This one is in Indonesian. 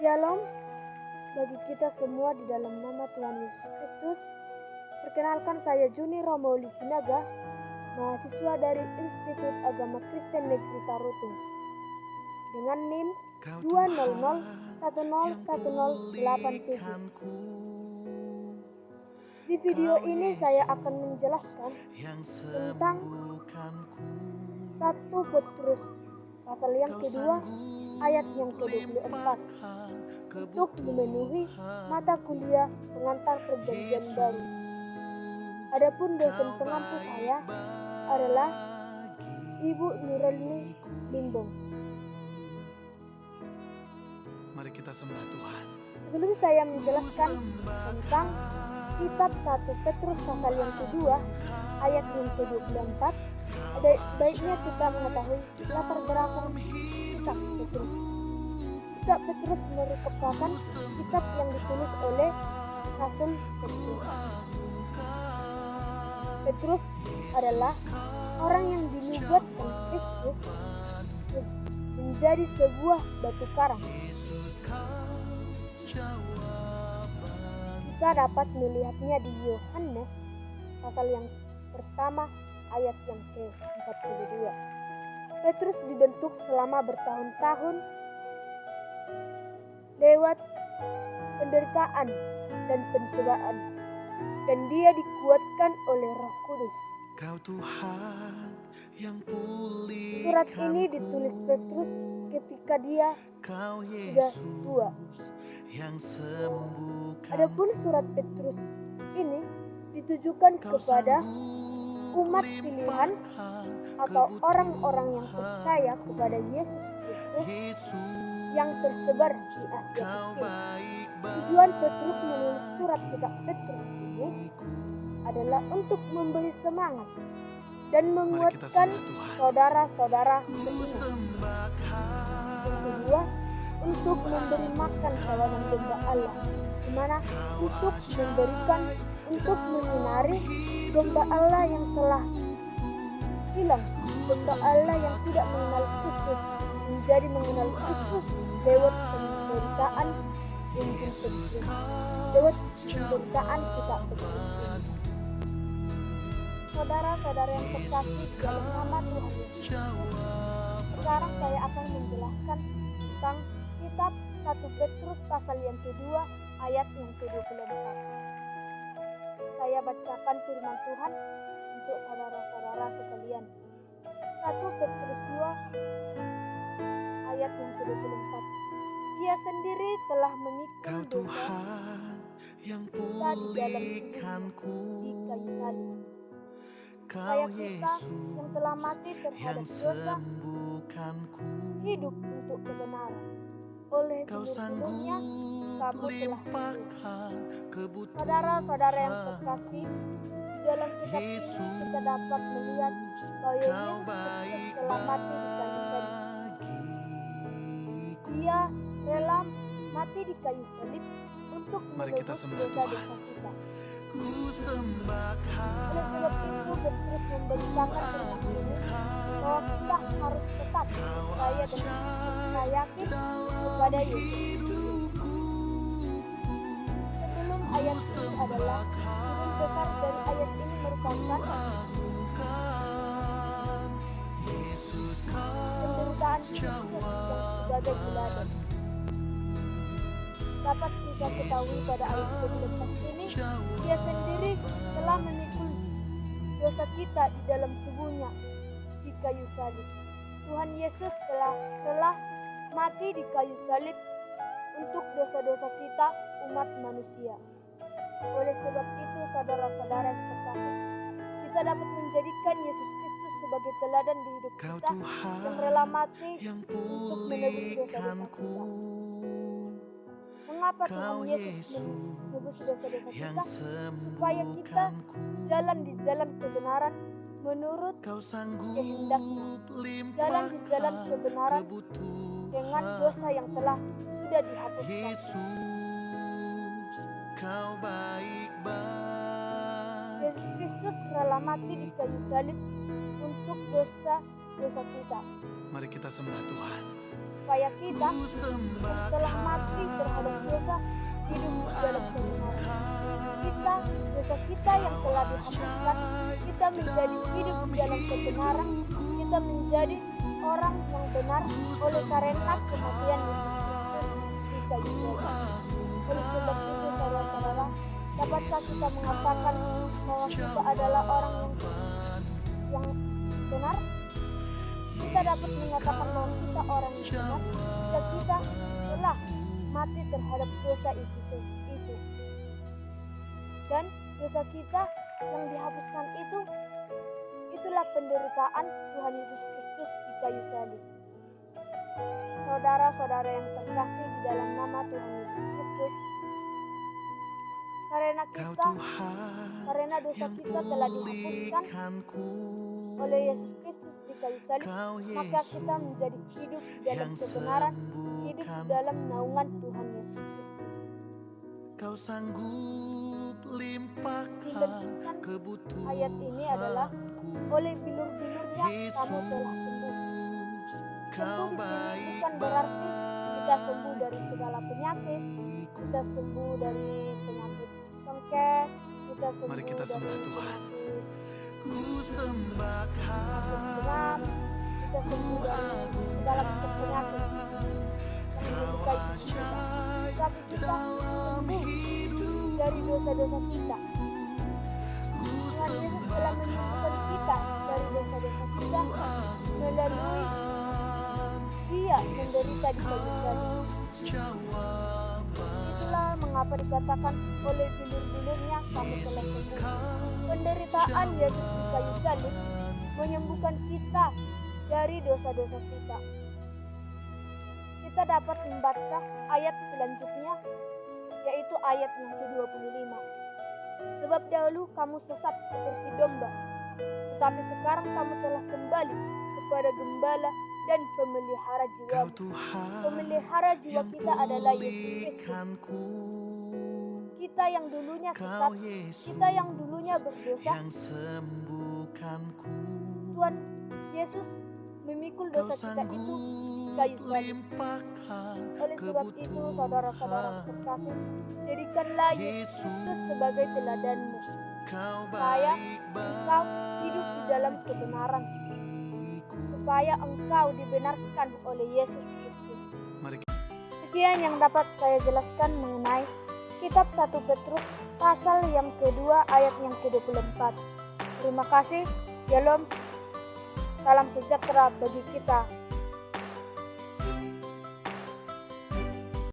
Shalom bagi kita semua di dalam nama Tuhan Yesus Kristus. Perkenalkan, saya Juni Romauli Sinaga, mahasiswa dari Institut Agama Kristen Negeri Tarutung, dengan NIM 200101087. Di video ini saya akan menjelaskan tentang 1 Petrus pasal yang kedua ayat yang ke-24 untuk memenuhi mata kuliah pengantar perjanjian baru. Adapun dosen pengampu saya adalah Ibu Nurulni Limbong. Mari kita sembah Tuhan. Sebelum saya menjelaskan tentang kitab 1 Petrus pasal yang kedua ayat yang ke-24, baiknya kita mengetahui latar belakang kitab Petrus. Kitab Petrus merupakan kitab yang ditulis oleh Rasul Petrus. Petrus adalah orang yang dinubuatkan Kristus menjadi sebuah batu karang. Kita dapat melihatnya di Yohanes pasal yang pertama ayat yang ke-42. Petrus dibentuk selama bertahun-tahun lewat penderitaan dan pencobaan, dan dia dikuatkan oleh Roh Kudus. Kau Tuhan yang pulihkan. Surat ini ditulis Petrus ketika dia sudah tua. Adapun surat Petrus ini ditujukan kepada umat pilihan atau orang-orang yang percaya kepada Yesus Kristus yang tersebar di Asia Kecil. Tujuan Petrus menulis surat kitab Petrus ini adalah untuk memberi semangat dan menguatkan saudara-saudara seiman. Yang kedua, untuk memberi makan kawanan domba Allah, di mana untuk menyinari domba Allah yang telah hilang, domba Allah yang tidak mengenal Kristus menjadi mengenal Kristus lewat penderitaan Injil Petrus, lewat penderitaan kitab Petrus. Saudara-saudara yang terkasih dalam nama Tuhan Yesus, sekarang saya akan menjelaskan tentang kitab 1 Petrus pasal yang kedua ayat yang ke-24. Saya bacakan firman Tuhan untuk saudara-saudara sekalian. 1 Petrus 2 ayat yang ke-24. Dia sendiri telah memikul dosa kita di dalam tubuhnya di kayu salib, supaya kita yang telah mati terhadap dosa hidup untuk kebenaran. Oleh bunuh-bunuhnya kamu telah hidup. Saudara-saudara yang terkasih, di dalam kitab ini kita dapat melihat bahwa Yesus telah mati di kayu salib. Dia rela mati di kayu salib untuk menebus dosa-dosa kita. Oleh sebab itu Petrus memberitakan firman ini bahwa kita harus tetap percaya dan yakin kepada Yesus. Sebelum ayat ini adalah inti besar dari ayat ini merupakan penderitaan Kristus yang sebagai teladan. Dapat kita ketahui pada ayat ke-24 ini, dia sendiri telah memikul dosa kita di dalam tubuhnya di kayu salib. Tuhan Yesus telah mati di kayu salib untuk dosa-dosa kita, umat manusia. Oleh sebab itu, saudara-saudara yang terkasih, kita dapat menjadikan Yesus Kristus sebagai teladan di hidup kita yang rela mati untuk menebus dosa-dosa kita. Mengapa Tuhan Yesus menebus dosa-dosa kita? Supaya kita jalan di jalan kebenaran menurut kehendaknya. Jalan di jalan kebenaran dengan dosa yang telah sudah dihapuskan. Yesus Kristus rela mati di kayu salib untuk dosa-dosa kita. Mari kita sembah Tuhan. Supaya kita yang telah mati di dalam kebenaran. Dosa kita yang telah dihapuskan, kita menjadi hidup di dalam kebenaran, kita menjadi orang yang benar oleh karena kematian Yesus Kristus di kayu salib. Oleh sebab itu, saudara-saudara, dapatkah kita mengatakan bahwa kita adalah orang yang benar? Kita dapat mengatakan bahwa kita orang yang benar jika kita telah mati terhadap dosa itu. Dan dosa kita yang dihapuskan itulah penderitaan Tuhan Yesus Kristus di kayu salib. Saudara-saudara yang terkasih di dalam nama Tuhan Yesus Kristus, karena dosa kita telah dihapuskan oleh Yesus Kristus di kayu salib, maka kita menjadi hidup di dalam kebenaran, hidup di dalam naungan Tuhan Yesus Kristus. Kau sanggup limpahkan kebutuhan ayat ini adalah oleh bilur-bilurnya kamu telah sembuh. Sembuh bukan berarti kita sembuh dari segala penyakit, kita sembuh dari penyakit kanker, kita sembuh Mari kita sembah dari Tuhan. Ku sembahkan, kita sembuh dari segala macam penyakit yang menyukai kita. Tapi kita sembuh dari dosa-dosa kita. Tuhan Yesus telah menyembuhkan kita dari dosa-dosa kita melalui Dia menderita di kayu salib. Itulah mengapa dikatakan oleh bilur-bilurnya kamu telah sembuh. Penderitaan Yesus di kayu salib menyembuhkan kita dari dosa-dosa kita. Kita dapat membaca ayat selanjutnya, yaitu ayat yang ke-25. Sebab dahulu kamu sesat seperti domba, tetapi sekarang kamu telah kembali kepada gembala dan pemelihara jiwa. Pemelihara jiwa kita adalah Yesus Kristus. Kita yang dulunya sesat, kita yang dulunya berdosa, Tuhan Yesus memikul dosa kita itu di kayu salib. Oleh sebab itu, saudara-saudara terkasih, jadikanlah Yesus sebagai teladanmu, supaya engkau hidup di dalam kebenaran, supaya engkau dibenarkan oleh Yesus Kristus. Sekian yang dapat saya jelaskan mengenai kitab 1 Petrus pasal yang kedua ayat yang ke-24. Terima kasih. Shalom. Salam sejahtera bagi kita.